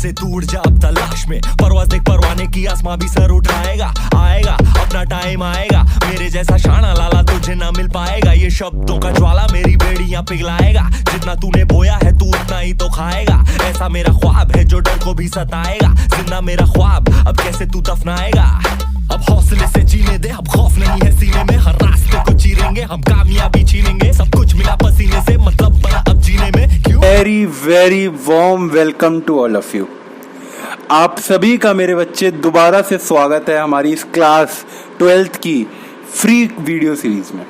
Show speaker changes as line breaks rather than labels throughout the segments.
से तू उड़ जा अब तलाश में, परवाज़ देख परवाने की, आसमां भी सर उठाएगा। आएगा अपना टाइम आएगा, मेरे जैसा शाना लाला तुझे ना मिल पाएगा। ये शब्दों का ज्वाला मेरी बेड़ियां पिघलाएगा, जितना तूने बोया है तू उतना ही तो खाएगा। ऐसा मेरा ख्वाब है जो डर को भी सताएगा, जिंदा मेरा ख्वाब अब कैसे तू दफनाएगा। अब हौसले से जीने दे, अब खौफ नहीं है सीने में, हर रास्ते को चीरेंगे हम, कामयाबी छीनेंगे, सब कुछ मिला पसीने से, मतलब बना अब जीने में क्यों।
Very very warm welcome to all of you. आप सभी का मेरे बच्चे दोबारा से स्वागत है हमारी इस क्लास 12th की फ्री वीडियो सीरीज में।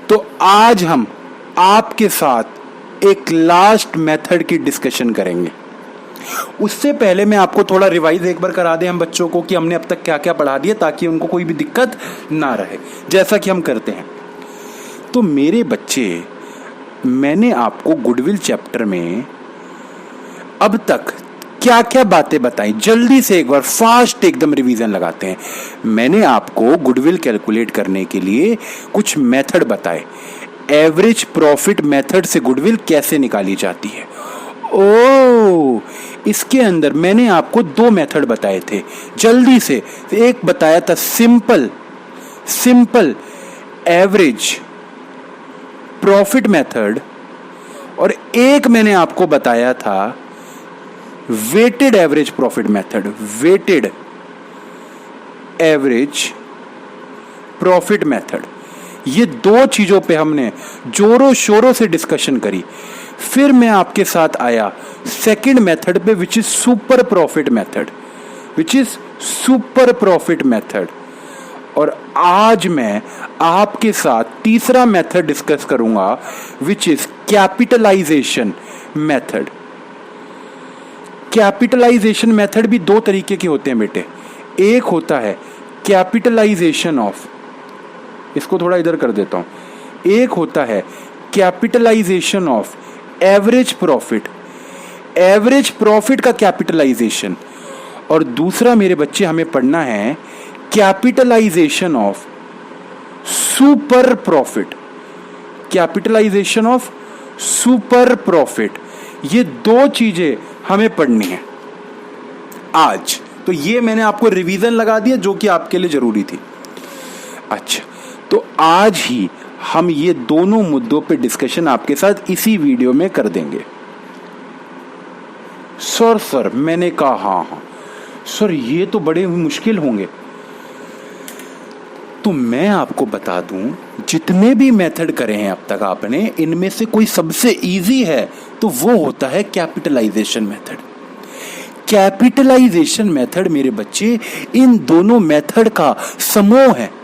तो आज हम आपके साथ एक लास्ट मेथड की डिस्कशन करेंगे। उससे पहले मैं आपको थोड़ा रिवाइज एक बार करा दें हम बच्चों को कि हमने अब तक क्या क्या पढ़ा दिया, ताकि उनको कोई भी दिक्कत ना रहे, जैसा कि हम करते हैं। तो मेरे बच्चे, मैंने आपको गुडविल चैप्टर में अब तक क्या क्या बातें बताई, जल्दी से एक बार फास्ट एकदम रिवीजन लगाते हैं। मैंने आपको गुडविल कैलकुलेट करने के लिए कुछ मेथड बताए। एवरेज प्रॉफिट मेथड से गुडविल कैसे निकाली जाती है। इसके अंदर मैंने आपको दो मेथड बताए थे, जल्दी से। एक बताया था सिंपल एवरेज प्रॉफिट मेथड, और एक मैंने आपको बताया था weighted average profit method, weighted average profit method. ये दो चीजों पे हमने जोरों शोरों से डिस्कशन करी। फिर मैं आपके साथ आया सेकंड मेथड पे, which is super profit method. और आज मैं आपके साथ तीसरा मेथड डिस्कस करूंगा, which is capitalization method. Capitalization method भी दो तरीके के होते हैं बेटे। एक होता है कैपिटलाइजेशन ऑफ, इसको थोड़ा इधर कर देता हूं। एक होता है कैपिटलाइजेशन ऑफ एवरेज प्रॉफिट का कैपिटलाइजेशन, और दूसरा मेरे बच्चे हमें पढ़ना है कैपिटलाइजेशन ऑफ सुपर प्रॉफिट। ये दो चीजें हमें पढ़नी है आज। तो ये मैंने आपको रिवीजन लगा दिया, जो कि आपके लिए जरूरी थी। अच्छा, तो आज ही हम ये दोनों मुद्दों पे डिस्कशन आपके साथ इसी वीडियो में कर देंगे। सर मैंने कहा हाँ सर, ये तो बड़े मुश्किल होंगे। तो मैं आपको बता दूं, जितने भी मेथड करे हैं अब तक आपने, इनमें से कोई सबसे इजी है तो वो होता है कैपिटलाइजेशन मेथड। कैपिटलाइजेशन मेथड मेरे बच्चे इन दोनों मेथड का समूह है।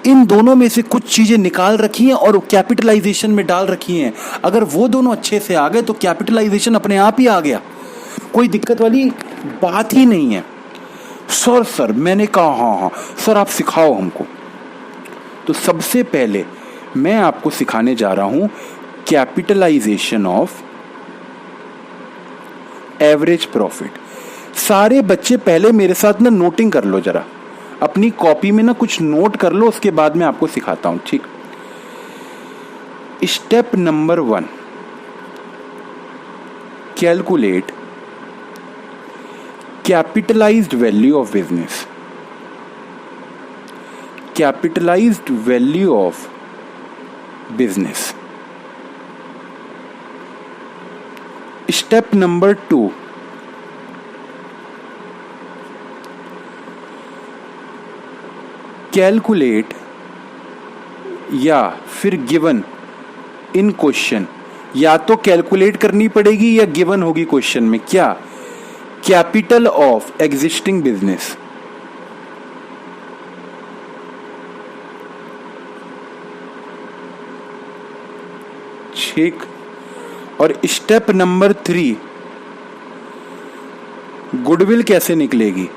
इन दोनों में से कुछ चीजें निकाल रखी हैं और कैपिटलाइजेशन में डाल रखी हैं। अगर वो दोनों अच्छे से आ गए तो कैपिटलाइजेशन अपने आप ही आ गया, कोई दिक्कत वाली बात ही नहीं है। सर मैंने कहा हाँ सर, आप सिखाओ हमको। तो सबसे पहले मैं आपको सिखाने जा रहा हूं कैपिटलाइजेशन ऑफ एवरेज प्रॉफिट। सारे बच्चे पहले मेरे साथ ना नोटिंग कर लो, जरा अपनी कॉपी में ना कुछ नोट कर लो, उसके बाद मैं आपको सिखाता हूं, ठीक। Step number 1, calculate capitalised value of business. Capitalised value of business. Step number 2, calculate या फिर गिवन इन क्वेश्चन, या तो कैलकुलेट करनी पड़ेगी या गिवन होगी क्वेश्चन में, क्या कैपिटल ऑफ एग्जिस्टिंग बिजनेस। ठीक। और स्टेप नंबर 3, गुडविल कैसे निकलेगी।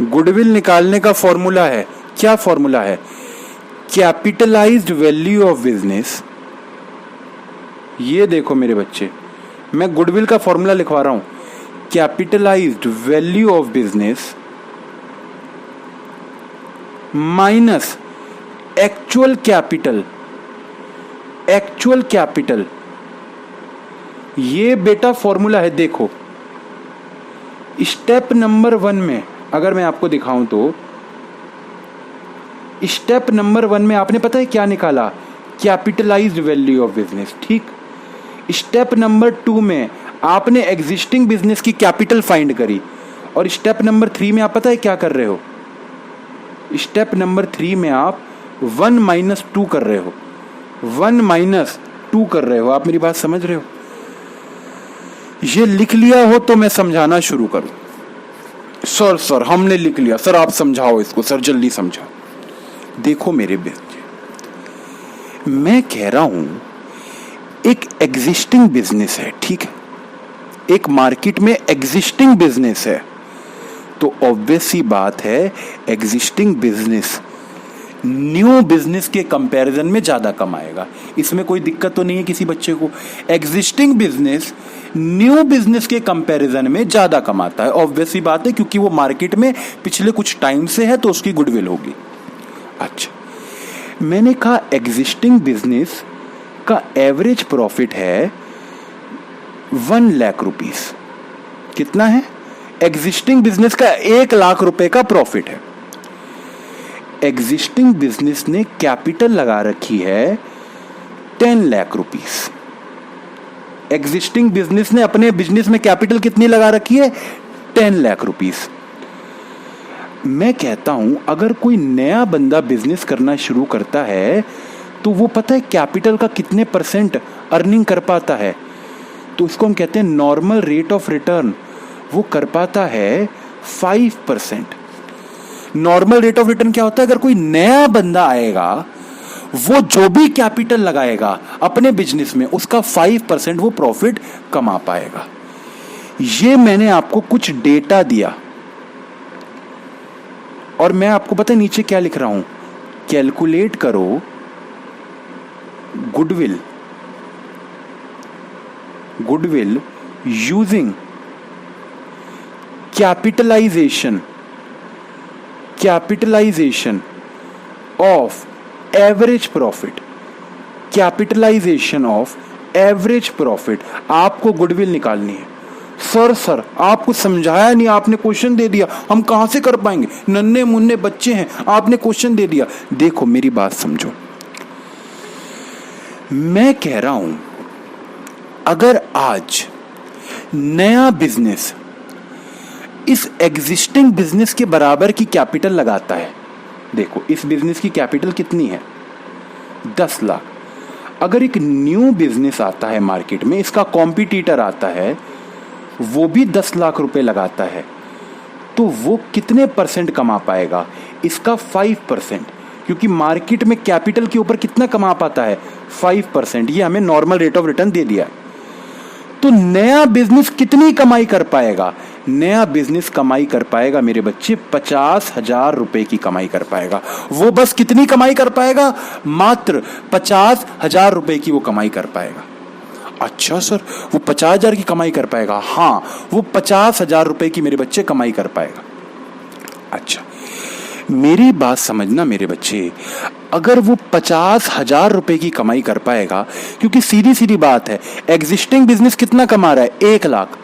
गुडविल निकालने का फॉर्मूला है, क्या फॉर्मूला है, कैपिटलाइज्ड वैल्यू ऑफ बिजनेस। ये देखो मेरे बच्चे, मैं गुडविल का फॉर्मूला लिखवा रहा हूं, capitalised value of business minus actual capital. ये बेटा फॉर्मूला है, देखो स्टेप नंबर 1 में अगर मैं आपको दिखाऊं तो स्टेप नंबर 1 में आपने पता है क्या निकाला? कैपिटलाइज्ड वैल्यू ऑफ बिजनेस, ठीक। स्टेप नंबर 2 में आपने एग्जिस्टिंग बिजनेस की कैपिटल फाइंड करी, और स्टेप नंबर 3 में आप पता है क्या कर रहे हो? स्टेप नंबर 3 में आप 1 - 2 कर रहे हो, 1 - 2 कर रहे हो। आप मेरी बात समझ रहे हो? ये लिख लिया हो तो मैं समझाना शुरू करूं। सर हमने लिख लिया। सर आप समझाओ इसको, सर जल्दी समझाओ। देखो मेरे बच्चे, मैं कह रहा हूं एक एग्जिस्टिंग बिजनेस है, ठीक है, एक मार्केट में एग्जिस्टिंग बिजनेस है, तो ऑब्वियस सी बात है एग्जिस्टिंग बिजनेस न्यू बिजनेस के कंपैरिजन में ज्यादा कमाएगा। इसमें कोई दिक्कत तो नहीं है किसी बच्चे को। एग्जिस्टिंग बिजनेस न्यू बिजनेस के कंपैरिजन में ज्यादा कमाता है, ऑब्वियस सी बात है, क्योंकि वो मार्केट में पिछले कुछ टाइम से है तो उसकी गुडविल होगी। अच्छा, मैंने कहा एग्जिस्टिंग बिजनेस का एवरेज प्रॉफिट है 1 लाख रुपीस। कितना है? एग्जिस्टिंग बिजनेस का 1 लाख रुपए का प्रॉफिट है। एग्जिस्टिंग बिजनेस ने कैपिटल लगा रखी है 10 लाख रुपीस। एग्जिस्टिंग बिजनेस ने अपने बिजनेस में कैपिटल कितनी लगा रखी है? 10 लाख रुपीस। मैं कहता हूं अगर कोई नया बंदा बिजनेस करना शुरू करता है तो वो पता है कैपिटल का कितने % अर्निंग कर पाता है? तो इसको हम कहते हैं नॉर्मल रेट ऑफ रिटर्न। वो कर पाता है 5%। नॉर्मल रेट ऑफ रिटर्न क्या होता है? अगर कोई नया बंदा आएगा वो जो भी कैपिटल लगाएगा अपने बिजनेस में उसका 5% वो प्रॉफिट कमा पाएगा। ये मैंने आपको कुछ डेटा दिया और मैं आपको पता है नीचे क्या लिख रहा हूं? कैलकुलेट करो goodwill using capitalization of average profit. Capitalization of average profit आपको गुडविल निकालनी है। सर आपको समझाया नहीं, आपने क्वेश्चन दे दिया, हम कहां से कर पाएंगे? नन्हे मुन्ने बच्चे हैं, आपने क्वेश्चन दे दिया। देखो मेरी बात समझो, मैं कह रहा हूं अगर आज नया बिजनेस इस एग्जिस्टिंग बिजनेस के बराबर की कैपिटल लगाता है, देखो इस बिजनेस की कैपिटल कितनी है? 10 लाख। अगर एक न्यू बिजनेस आता है मार्केट में, इसका कॉम्पिटिटर आता है, वो भी 10 लाख रुपए लगाता है, तो वो कितने % कमा पाएगा? इसका 5%, क्योंकि मार्केट में कैपिटल के ऊपर कितना कमा पाता है? 5%। ये हमें नॉर्मल रेट ऑफ रिटर्न दे दिया है। तो नया बिजनेस कितनी कमाई कर पाएगा? नया बिजनेस कमाई कर पाएगा मेरे बच्चे 50,000 रुपए की कमाई कर पाएगा। वो बस कितनी कमाई कर पाएगा? मात्र 50,000 रुपए की वो कमाई कर पाएगा। अच्छा सर, वो 50,000 की कमाई कर पाएगा? हाँ, वो 50,000 रुपए की मेरे बच्चे कमाई कर पाएगा। अच्छा, मेरी बात समझना मेरे बच्चे, अगर वो 50,000 रुपए की कमाई कर पाएगा, क्योंकि सीधी सीधी बात है, एग्जिस्टिंग बिजनेस कितना कमा रहा है? 1 लाख,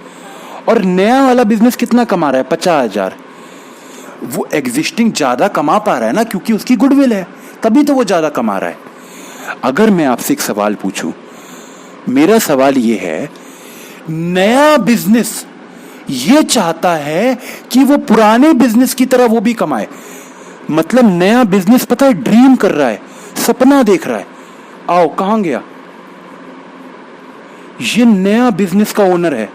और नया वाला बिजनेस कितना कमा रहा है? 50,000। वो एग्जिस्टिंग ज्यादा कमा पा रहा है ना, क्योंकि उसकी गुडविल है, तभी तो वो ज्यादा कमा रहा है। अगर मैं आपसे एक सवाल पूछूं, मेरा सवाल ये है, नया बिजनेस ये चाहता है कि वो पुराने बिजनेस की तरह वो भी कमाए। मतलब नया बिजनेस पता है ड्रीम कर रहा है, सपना देख रहा है। आओ, कहां गया? ये नया बिजनेस का ओनर है,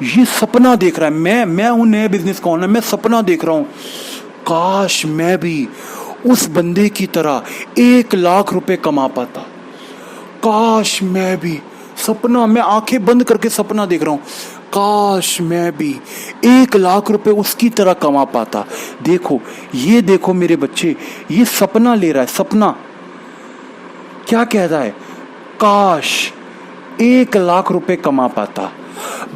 ये सपना देख रहा है। मैं हूं नए बिजनेस का ओनर, मैं सपना देख रहा हूं, काश मैं भी उस बंदे की तरह 1 लाख रुपए कमा पाता। काश मैं भी, सपना, मैं आंखें बंद करके सपना देख रहा हूं, काश मैं भी 1 लाख रुपए उसकी तरह कमा पाता। देखो, ये देखो मेरे बच्चे, ये सपना ले रहा है, सपना। क्या कह रहा है? काश 1 लाख रुपए कमा पाता।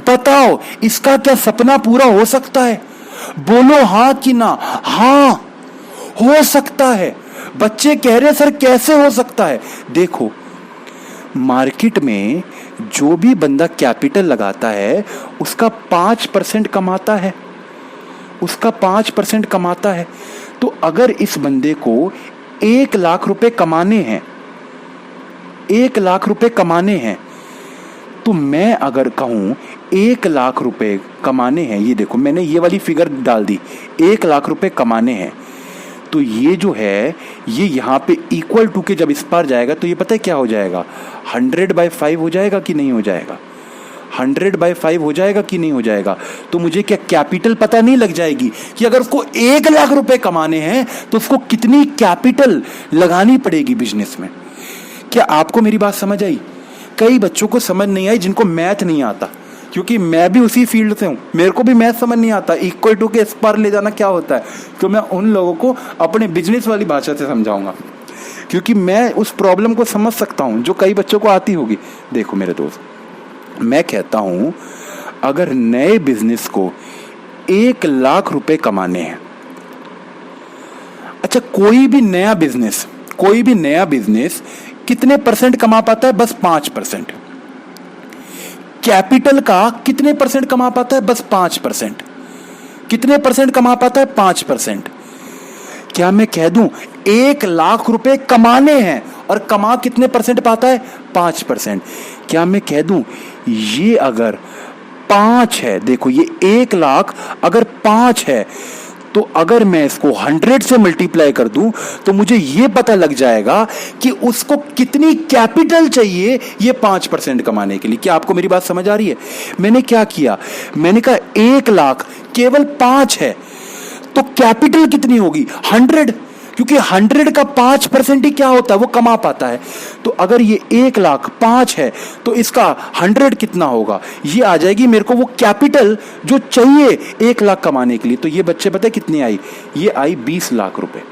बताओ, इसका क्या सपना पूरा हो सकता है? बोलो हाँ कि ना। हाँ, हो सकता है। बच्चे कह रहे सर कैसे हो सकता है? देखो, मार्केट में जो भी बंदा कैपिटल लगाता है उसका 5% कमाता है, उसका 5% कमाता है। तो अगर इस बंदे को 1 लाख रुपए कमाने हैं, 1 लाख रुपए कमाने हैं, तो मैं अगर कहूं 1 लाख रुपए कमाने हैं, ये देखो मैंने ये वाली फिगर डाल दी, 1 लाख रुपए कमाने हैं, तो ये जो है ये यहाँ पे इक्वल टू के जब इस पार जाएगा तो ये पता है क्या हो जाएगा, 100/5 हो जाएगा कि नहीं हो जाएगा, 100/5 हो जाएगा कि नहीं हो जाएगा। तो मुझे क्या कैपिटल पता नहीं लग जाएगी कि अगर उसको 1 लाख रुपए कमाने हैं तो उसको कितनी कैपिटल लगानी पड़ेगी बिजनेस में। क्या आपको मेरी बात समझ आई? कई बच्चों को समझ नहीं आई जिनको मैथ नहीं आता, क्योंकि मैं भी उसी फील्ड से हूँ, मेरे को भी मैथ समझ नहीं आता, इक्वल टू के इस पार ले जाना क्या होता है। तो मैं उन लोगों को अपने बिजनेस वाली भाषा से समझाऊंगा, क्योंकि मैं उस प्रॉब्लम को समझ सकता हूँ जो कई बच्चों को आती होगी। देखो मेरे दोस्त, मैं कहता हूँ अगर नए बिजनेस को 1 लाख रुपए कमाने हैं, अच्छा कोई भी नया बिजनेस कितने % कमा पाता है? बस 5%। कैपिटल का कितने % कमा पाता है? बस 5%। कितने % कमा पाता है? 5%। क्या मैं कह दूं 1 लाख रुपए कमाने हैं और कमा कितने % पाता है? 5%। क्या मैं कह दूं ये अगर 5 है, देखो ये 1 लाख अगर 5 है, तो अगर मैं इसको 100 से मल्टीप्लाई कर दूं तो मुझे यह पता लग जाएगा कि उसको कितनी कैपिटल चाहिए ये 5% कमाने के लिए। क्या आपको मेरी बात समझ आ रही है? मैंने क्या किया, मैंने कहा 1 लाख केवल 5 है तो कैपिटल कितनी होगी? 100, क्योंकि 100 का 5% ही क्या होता है, वो कमा पाता है। तो अगर ये 1 लाख 5 है तो इसका 100 कितना होगा, ये आ जाएगी मेरे को वो कैपिटल जो चाहिए 1 लाख कमाने के लिए। तो ये बच्चे पता है कितनी आई? ये आई 20 लाख रुपए।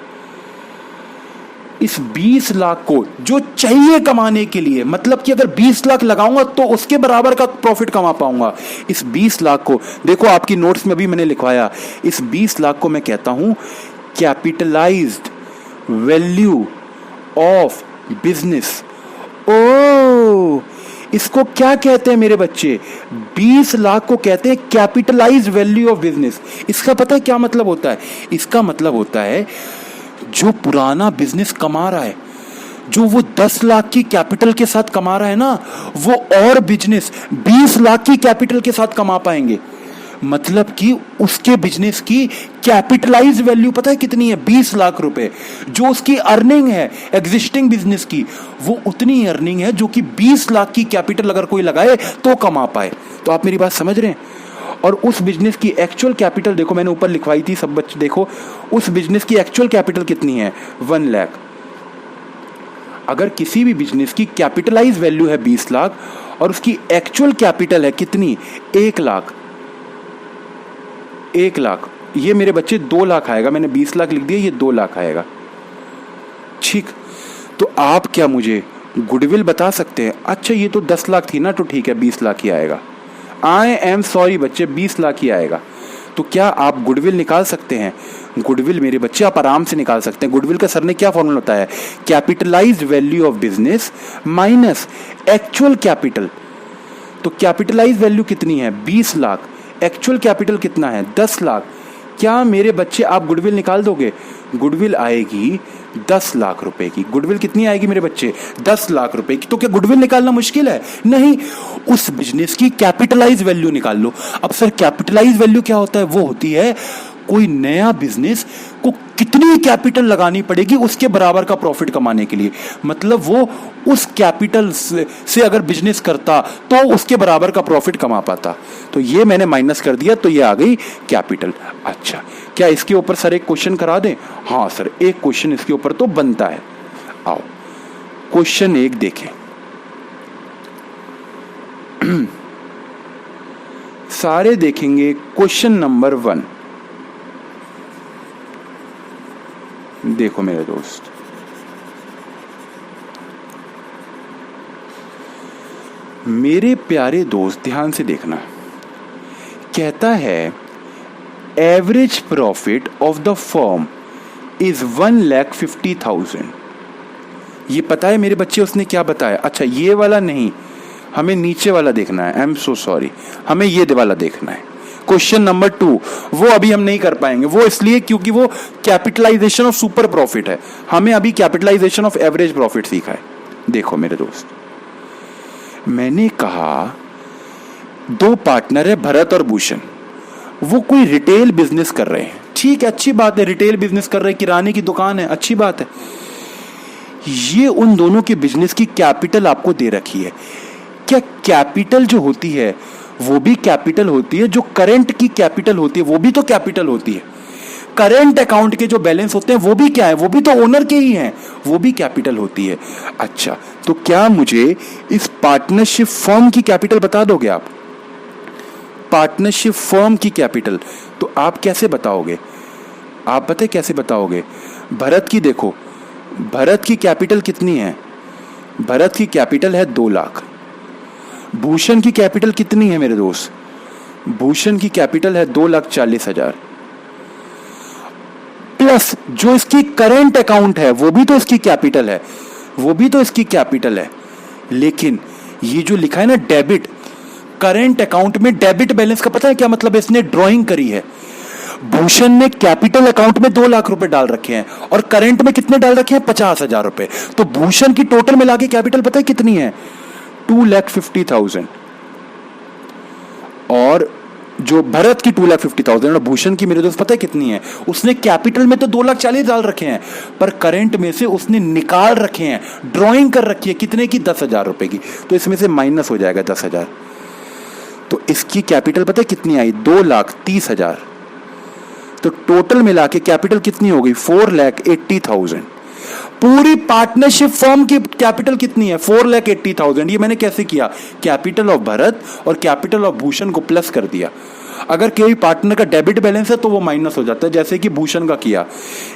इस 20 लाख को जो चाहिए कमाने के लिए, मतलब कि अगर 20 लाख लगाऊंगा तो उसके बराबर का प्रॉफिट कमा पाऊंगा। इस 20 लाख को देखो, आपकी नोट्स में भी मैंने लिखवाया, इस 20 लाख को मैं कहता हूं कैपिटलाइज्ड वैल्यू ऑफ बिजनेस। ओ, इसको क्या कहते हैं मेरे बच्चे? 20 लाख को कहते हैं कैपिटलाइज्ड वैल्यू ऑफ बिजनेस। इसका पता है क्या मतलब होता है? इसका मतलब होता है जो पुराना बिजनेस कमा रहा है, जो वो 10 लाख की कैपिटल के साथ कमा रहा है ना, वो और बिजनेस 20 लाख की कैपिटल के साथ कमा पाएंगे। मतलब कि उसके बिजनेस की कैपिटलाइज वैल्यू पता है कितनी है? 20 लाख रुपए। जो उसकी अर्निंग है एग्जिस्टिंग बिजनेस की, वो उतनी अर्निंग है जो कि 20 लाख की कैपिटल अगर कोई लगाए तो कमा पाए। तो आप मेरी बात समझ रहे हैं? और उस बिजनेस की एक्चुअल कैपिटल देखो, मैंने ऊपर लिखवाई थी, सब बच्चे देखो, उस बिजनेस की एक्चुअल कैपिटल कितनी है? 1 लाख। अगर किसी भी बिजनेस की कैपिटलाइज वैल्यू है 20 लाख और उसकी एक्चुअल कैपिटल है कितनी? 1 लाख। 1 लाख, ये मेरे बच्चे 2 लाख आएगा। मैंने 20 लाख लिख दिया, ये 2 लाख आएगा। ठीक, तो आप क्या मुझे गुडविल बता सकते हैं? अच्छा ये तो 10 लाख थी ना, तो ठीक है 20 लाख ही आएगा। आई एम सॉरी बच्चे, 20 लाख ही आएगा। तो क्या आप गुडविल निकाल सकते हैं? गुडविल मेरे बच्चे आप आराम से निकाल सकते हैं। गुडविल का सर ने क्या फॉर्मूला होता है? Capitalised value of business minus actual capital. तो कैपिटलाइज्ड वैल्यू कितनी है? 20 लाख। एक्चुअल कैपिटल कितना है? 10 लाख। क्या मेरे बच्चे आप गुडविल निकाल दोगे? गुडविल आएगी 10 लाख रुपए की। गुडविल कितनी आएगी मेरे बच्चे? 10 लाख रुपए की। तो क्या गुडविल निकालना मुश्किल है? नहीं, उस बिजनेस की कैपिटलाइज वैल्यू निकाल लो। अब सर कैपिटलाइज वैल्यू क्या होता है? वो होती है कोई नया बिजनेस को कितनी कैपिटल लगानी पड़ेगी उसके बराबर का प्रॉफिट कमाने के लिए। मतलब वो उस कैपिटल से अगर बिजनेस करता तो उसके बराबर का प्रॉफिट कमा पाता। तो ये मैंने माइनस कर दिया, तो ये आ गई कैपिटल। अच्छा, क्या इसके ऊपर सर एक क्वेश्चन करा दें? हाँ सर, एक क्वेश्चन इसके ऊपर तो बनता है। आओ क्वेश्चन 1 देखें। सारे देखेंगे। क्वेश्चन नंबर 1 देखो मेरे दोस्त, मेरे प्यारे दोस्त ध्यान से देखना। कहता है average profit of the firm is 1,50,000। ये पता है मेरे बच्चे उसने क्या बताया? अच्छा ये वाला नहीं, हमें नीचे वाला देखना है। आई एम सो सॉरी, हमें ये वाला देखना है। क्वेश्चन नंबर 2 वो अभी हम नहीं कर पाएंगे, वो इसलिए क्योंकि वो कैपिटलाइजेशन ऑफ सुपर प्रॉफिट है। हमें अभी कैपिटलाइजेशन ऑफ एवरेज प्रॉफिट सीखा है। देखो मेरे दोस्त, मैंने कहा 2 पार्टनर है भरत और भूषण, वो कोई रिटेल बिजनेस कर रहे हैं। ठीक है, अच्छी बात है, रिटेल बिजनेस कर रहे हैं, किराने की दुकान है, अच्छी बात है। ये उन दोनों के बिजनेस की कैपिटल आपको दे रखी है। क्या कैपिटल जो होती है वो भी कैपिटल होती है, जो करंट की कैपिटल होती है वो भी तो कैपिटल होती है। करंट अकाउंट के जो बैलेंस होते हैं वो भी क्या है, वो भी तो ओनर के ही हैं, वो भी कैपिटल होती है। अच्छा, तो क्या मुझे इस पार्टनरशिप फर्म की कैपिटल बता दोगे आप? पार्टनरशिप फर्म की कैपिटल तो आप कैसे बताओगे? आप पता है कैसे बताओगे? भरत की देखो, भरत की कैपिटल कितनी है? भरत की कैपिटल है 2 लाख। भूषण की कैपिटल कितनी है मेरे दोस्त? भूषण की कैपिटल है 2,40,000 प्लस जो इसकी करंट अकाउंट है वो भी तो इसकी कैपिटल है, वो भी तो इसकी कैपिटल है। लेकिन ये जो लिखा है ना डेबिट, करंट अकाउंट में डेबिट बैलेंस का पता है क्या मतलब है? इसने ड्राइंग करी है। भूषण ने कैपिटल अकाउंट में 2 लाख रुपए डाल रखे हैं और करंट में कितने डाल रखे हैं? 50,000 रुपए। तो भूषण की टोटल मिला के कैपिटल पता है कितनी है? 2,50,000। और जो भरत की 2,50,000 और भूषण की मेरे दोस्त पता है कितनी है? उसने कैपिटल में तो 2,40,000 डाल रखे हैं, पर करंट में से उसने निकाल रखे हैं, ड्राइंग कर रखी है कितने की? 10,000 रुपए की। तो इसमें से माइनस हो जाएगा 10,000। तो इसकी कैपिटल पता है कितनी आई? 2,30,000। तो टोटल मिला के कैपिटल कितनी हो गई? 4,80,000। पूरी पार्टनरशिप फर्म की कैपिटल कितनी है? 4,80,000। ये मैंने कैसे किया? कैपिटल ऑफ भरत और कैपिटल ऑफ भूषण को प्लस कर दिया। अगर कोई पार्टनर का डेबिट बैलेंस है तो वो माइनस हो जाता है, जैसे कि भूषण का किया।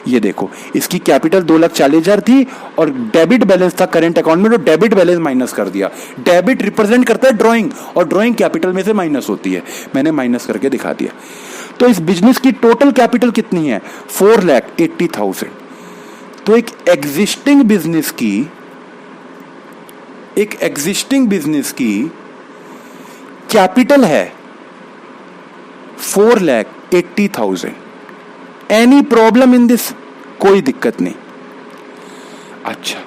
ये देखो, इसकी कैपिटल 2,40,000 थी और डेबिट बैलेंस था करंट अकाउंट में, तो डेबिट बैलेंस माइनस कर दिया। डेबिट रिप्रेजेंट करता है ड्राइंग, और ड्राइंग कैपिटल में से माइनस होती है। मैंने माइनस करके दिखा दिया। तो इस बिजनेस की टोटल कैपिटल कितनी है? 4,80,000। तो एक एग्जिस्टिंग बिजनेस की कैपिटल है 4,80,000। Any problem in this? कोई दिक्कत नहीं। अच्छा,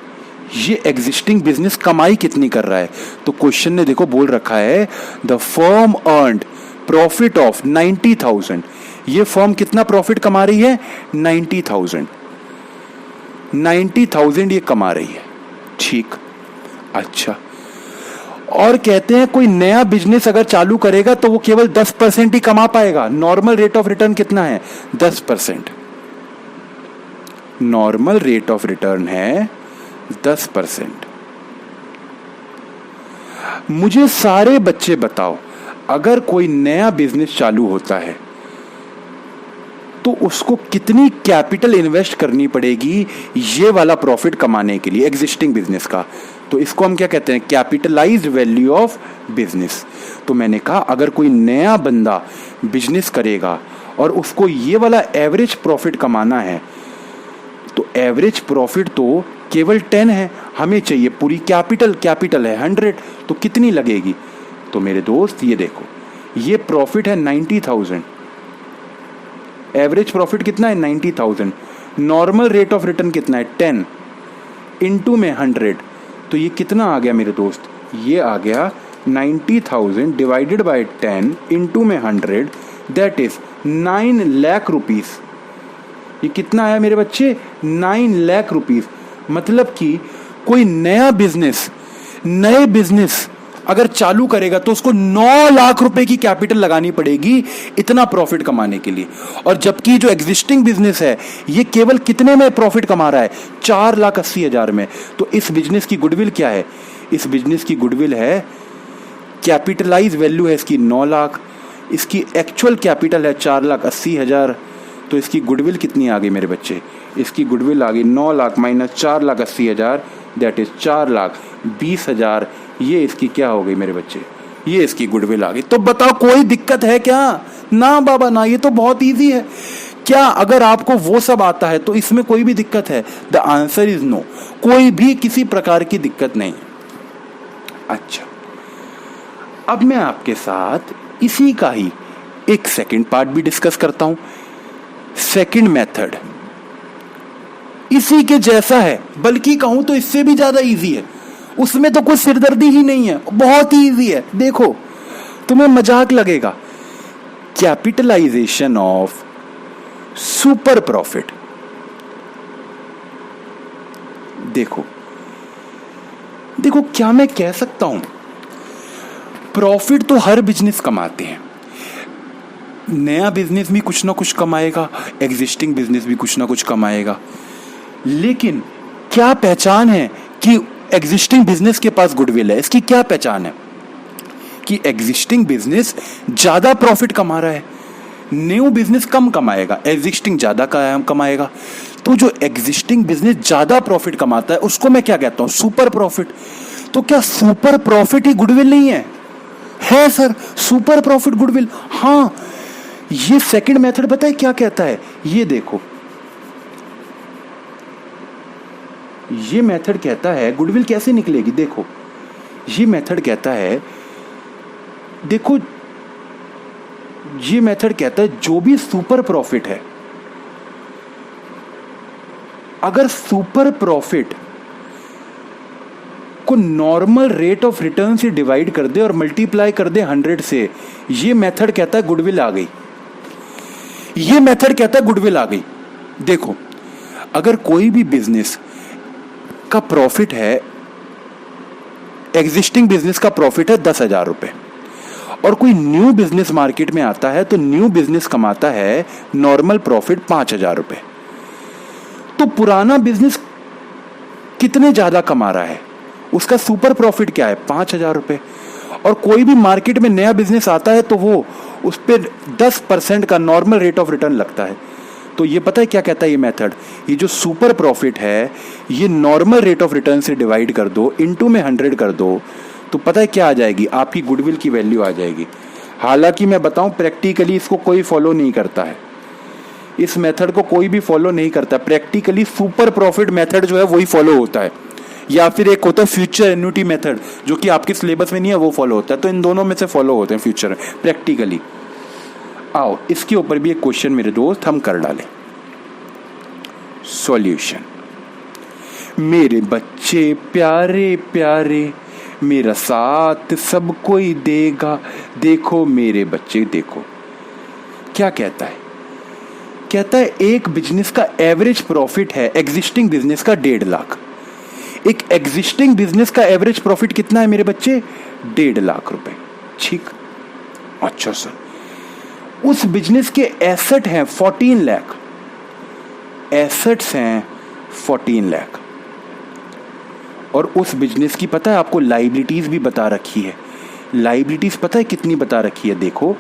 ये एग्जिस्टिंग बिजनेस कमाई कितनी कर रहा है? तो क्वेश्चन ने देखो बोल रखा है the firm earned profit of 90,000। ये फर्म कितना प्रॉफिट कमा रही है? 90,000। 90,000 ये कमा रही है। ठीक, अच्छा, और कहते हैं कोई नया बिजनेस अगर चालू करेगा तो वो केवल 10% ही कमा पाएगा। नॉर्मल रेट ऑफ रिटर्न कितना है? 10%। नॉर्मल रेट ऑफ रिटर्न है 10%। मुझे सारे बच्चे बताओ, अगर कोई नया बिजनेस चालू होता है तो उसको कितनी कैपिटल इन्वेस्ट करनी पड़ेगी ये वाला प्रॉफिट कमाने के लिए, एग्जिस्टिंग बिजनेस का? तो इसको हम क्या कहते हैं? Capitalised value of business. तो मैंने कहा अगर कोई नया बंदा बिजनेस करेगा और उसको ये वाला एवरेज प्रॉफिट कमाना है, तो एवरेज प्रॉफिट तो केवल 10 है, हमें चाहिए पूरी कैपिटल है 100। तो कितनी लगेगी? तो मेरे दोस्त ये देखो, ये प्रॉफिट है 90,000। एवरेज प्रॉफिट कितना है? 90,000। नॉर्मल रेट ऑफ रिटर्न कितना है? 10 इंटू में 100। तो ये कितना आ गया मेरे दोस्त? ये आ गया 90,000 डिवाइडेड बाय 10 इंटू में 100, दैट इज 9 लाख रुपीज। ये कितना आया मेरे बच्चे? 9 लाख रुपीज। मतलब कि कोई नए बिजनेस अगर चालू करेगा तो उसको 9 लाख रुपए की कैपिटल लगानी पड़ेगी इतना प्रॉफिट कमाने के लिए। और जबकि जो एग्जिस्टिंग बिजनेस है ये केवल कितने में प्रॉफिट कमा रहा है? 4,80,000 में। तो इस बिजनेस की गुडविल क्या है? इस बिजनेस की गुडविल है, कैपिटलाइज वैल्यू है इसकी 9 लाख, इसकी एक्चुअल कैपिटल है 4,80,000। तो इसकी गुडविल कितनी आ गई मेरे बच्चे? इसकी गुडविल आ गई 9 लाख माइनस 4,80,000, दैट इज 4,20,000। ये इसकी क्या हो गई मेरे बच्चे? ये इसकी गुडविल आ गई। तो बताओ कोई दिक्कत है क्या? ना बाबा ना, ये तो बहुत इजी है। क्या अगर आपको वो सब आता है तो इसमें कोई भी दिक्कत है? The answer is no. कोई भी किसी प्रकार की दिक्कत नहीं। अच्छा, अब मैं आपके साथ इसी का ही एक सेकंड पार्ट भी डिस्कस करता हूं। सेकंड मेथड इसी के जैसा है, बल्कि कहूं तो इससे भी ज्यादा इजी है। उसमें तो कोई सिरदर्दी ही नहीं है, बहुत ही इजी है। देखो, तुम्हें मजाक लगेगा। Capitalization of super profit. देखो देखो, क्या मैं कह सकता हूं, प्रॉफिट तो हर बिजनेस कमाते हैं। नया बिजनेस भी कुछ ना कुछ कमाएगा, एग्जिस्टिंग बिजनेस भी कुछ ना कुछ कमाएगा। लेकिन क्या पहचान है कि एग्जिस्टिंग बिजनेस के पास गुडविल है? इसकी क्या पहचान है कि एग्जिस्टिंग बिजनेस ज्यादा प्रॉफिट कमा रहा है, न्यू बिजनेस कम कमाएगा, एग्जिस्टिंग ज्यादा कमाएगा। तो जो एग्जिस्टिंग बिजनेस ज्यादा प्रॉफिट कमाता है उसको मैं क्या कहता हूं? Super profit. तो क्या सुपर प्रॉफिट ही गुडविल नहीं है? है सर, सुपर प्रॉफिट गुडविल। हाँ, ये सेकंड मेथड पता है क्या कहता है? ये देखो, ये मेथड कहता है गुडविल कैसे निकलेगी। देखो, ये मेथड कहता है, देखो ये मेथड कहता है जो भी सुपर प्रॉफिट है, अगर सुपर प्रॉफिट को नॉर्मल रेट ऑफ रिटर्न से डिवाइड कर दे और मल्टीप्लाई कर दे 100 से, ये मेथड कहता है गुडविल आ गई। ये मेथड कहता है गुडविल आ गई। देखो, अगर कोई भी बिजनेस का प्रॉफिट है, एग्जिस्टिंग बिजनेस का प्रॉफिट है 10,000 रुपए, और कोई न्यू बिजनेस मार्केट में आता है तो न्यू बिजनेस कमाता है नॉर्मल प्रॉफिट 5,000 रुपए, तो पुराना बिजनेस कितने ज्यादा कमा रहा है? उसका सुपर प्रॉफिट क्या है? 5,000 रुपए। और कोई भी मार्केट में नया बिजनेस आता है तो वो उस पर 10% का नॉर्मल रेट ऑफ रिटर्न लगता है। तो ये पता है क्या कहता है ये मेथड? ये जो सुपर प्रॉफिट है, ये नॉर्मल रेट ऑफ रिटर्न से डिवाइड कर दो, इनटू में 100 कर दो, तो पता है क्या आ जाएगी? आपकी गुडविल की वैल्यू आ जाएगी। हालांकि मैं बताऊं, प्रैक्टिकली इसको कोई फॉलो नहीं करता है, इस मेथड को कोई भी फॉलो नहीं करता। प्रैक्टिकली सुपर प्रॉफिट मेथड जो है वही फॉलो होता है, या फिर एक होता है फ्यूचर एन्युटी मेथड, जो कि आपके सिलेबस में नहीं है, वो फॉलो होता है। तो इन दोनों में से फॉलो होते हैं फ्यूचर प्रैक्टिकली। आओ, इसके ऊपर भी एक क्वेश्चन मेरे दोस्त हम कर डालें। सॉल्यूशन। मेरे बच्चे प्यारे प्यारे, मेरा साथ सब कोई देगा, देखो मेरे बच्चे देखो। क्या कहता है? कहता है एक बिजनेस का एवरेज प्रॉफिट है एग्जिस्टिंग बिजनेस का 1.5 लाख। एक एग्जिस्टिंग बिजनेस का एवरेज प्रॉफिट कितना है मेरे बच्चे? 1.5 लाख रुपए। ठीक, अच्छा सर, उस बिजनेस के एसेट हैं 14 लाख, एसेट्स हैं 14 लाख, और उस बिजनेस की पता है आपको लाइबिलिटीज भी बता रखी है। लाइबिलिटीज पता है कितनी बता रखी है? देखो,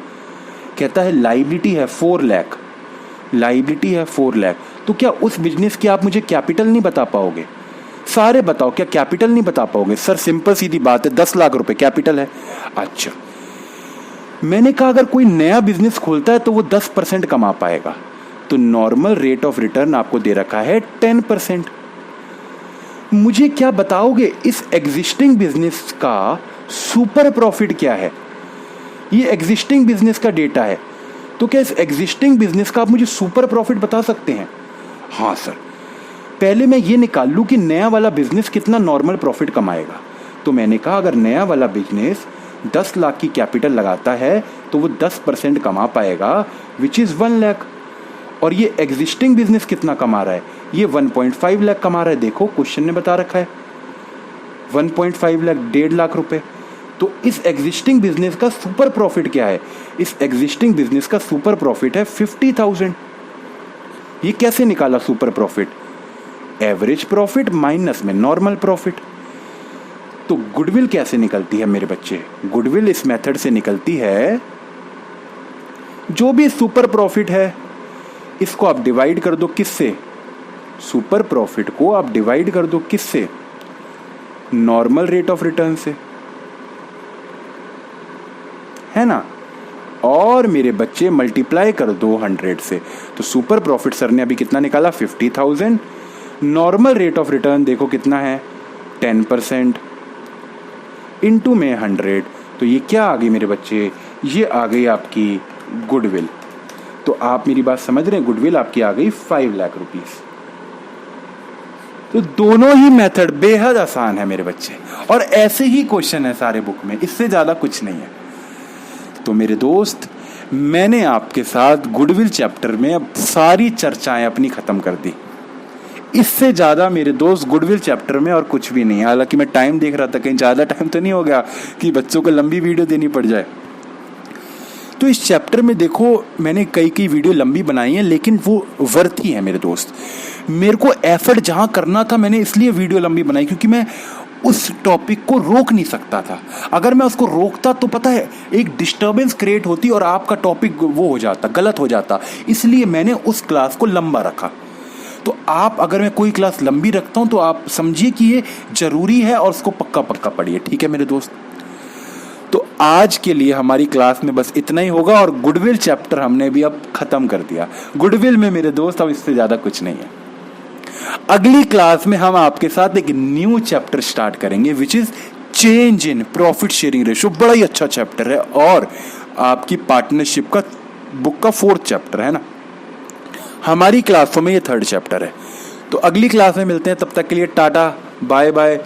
कहता है लाइबिलिटी है 4 लाख, लाइबिलिटी है 4 लाख। तो क्या उस बिजनेस की आप मुझे कैपिटल नहीं बता पाओगे? सारे बताओ, क्या कैपिटल नहीं बता पाओगे? सर सिंपल सीधी बात है, 10 लाख रुपए कैपिटल है। अच्छा, मैंने कहा अगर कोई नया बिजनेस खोलता है तो वो 10% कमा पाएगा, तो नॉर्मल रेट ऑफ रिटर्न आपको दे रखा है 10%। मुझे क्या बताओगे इस एग्जिस्टिंग बिजनेस का सुपर प्रॉफिट क्या है? ये एग्जिस्टिंग बिजनेस का डेटा है, तो क्या इस एग्जिस्टिंग बिजनेस का आप मुझे सुपर प्रॉफिट बता सकते हैं? हाँ सर, पहले मैं ये निकाल लूं कि नया वाला बिजनेस कितना नॉर्मल प्रॉफिट कमाएगा। तो मैंने कहा अगर नया वाला बिजनेस 10 लाख की कैपिटल लगाता है तो वो 10% कमा पाएगा, विच इज 1 लाख। और ये एग्जिस्टिंग बिजनेस कितना कमा रहा है? ये 1.5 लाख कमा रहा है। देखो क्वेश्चन ने बता रखा है 1.5 लाख, 1.5 लाख रुपए। तो इस एग्जिस्टिंग बिजनेस का सुपर प्रॉफिट क्या है? इस एग्जिस्टिंग बिजनेस का सुपर प्रॉफिट है 50,000। ये कैसे निकाला super profit? Average profit minus में नॉर्मल प्रॉफिट। तो गुडविल कैसे निकलती है मेरे बच्चे? गुडविल इस मेथड से निकलती है, जो भी सुपर प्रॉफिट है इसको आप डिवाइड कर दो किससे? सुपर प्रॉफिट को आप डिवाइड कर दो किससे? नॉर्मल रेट ऑफ रिटर्न से, है ना? और मेरे बच्चे मल्टीप्लाई कर दो 100 से, तो सुपर प्रॉफिट सर ने अभी कितना निकाला? 50,000। नॉर्मल रेट ऑफ रिटर्न देखो कितना है? 10%, इनटू में 100, तो ये क्या आ गई मेरे बच्चे, ये आ गई आपकी गुडविल। तो आप मेरी बात समझ रहे हैं, गुडविल आपकी आ गई 5 लाख रुपीस। तो दोनों ही मेथड बेहद आसान है मेरे बच्चे, और ऐसे ही क्वेश्चन है सारे बुक में, इससे ज़्यादा कुछ नहीं है। तो मेरे दोस्त, मैंने आपके साथ गुडविल चैप्टर में अब सारी चर्चाएं अपनी ख़त्म कर दी। इससे ज़्यादा मेरे दोस्त गुडविल चैप्टर में और कुछ भी नहीं है। हालांकि मैं टाइम देख रहा था, कहीं ज़्यादा टाइम तो नहीं हो गया कि बच्चों को लंबी वीडियो देनी पड़ जाए। तो इस चैप्टर में देखो, मैंने कई वीडियो लंबी बनाई है, लेकिन वो वर्थ ही है मेरे दोस्त। मेरे को एफर्ट जहाँ करना था, मैंने इसलिए वीडियो लंबी बनाई क्योंकि मैं उस टॉपिक को रोक नहीं सकता था। अगर मैं उसको रोकता तो पता है एक डिस्टर्बेंस क्रिएट होती और आपका टॉपिक वो हो जाता, गलत हो जाता। इसलिए मैंने उस क्लास को लंबा रखा। तो आप, अगर मैं कोई क्लास लंबी रखता हूँ तो आप समझिए कि ये जरूरी है और उसको पक्का पक्का पढ़िए, ठीक है मेरे दोस्त। तो आज के लिए हमारी क्लास में बस इतना ही होगा, और गुडविल चैप्टर हमने भी अब खत्म कर दिया। गुडविल में मेरे दोस्त अब इससे ज्यादा कुछ नहीं है। अगली क्लास में हम आपके साथ एक न्यू चैप्टर स्टार्ट करेंगे, which is change in profit sharing ratio. बड़ा ही अच्छा चैप्टर है, और आपकी पार्टनरशिप का बुक का 4th चैप्टर है ना। हमारी क्लासों में ये 3rd चैप्टर है। तो अगली क्लास में मिलते हैं, तब तक के लिए टाटा बाय बाय।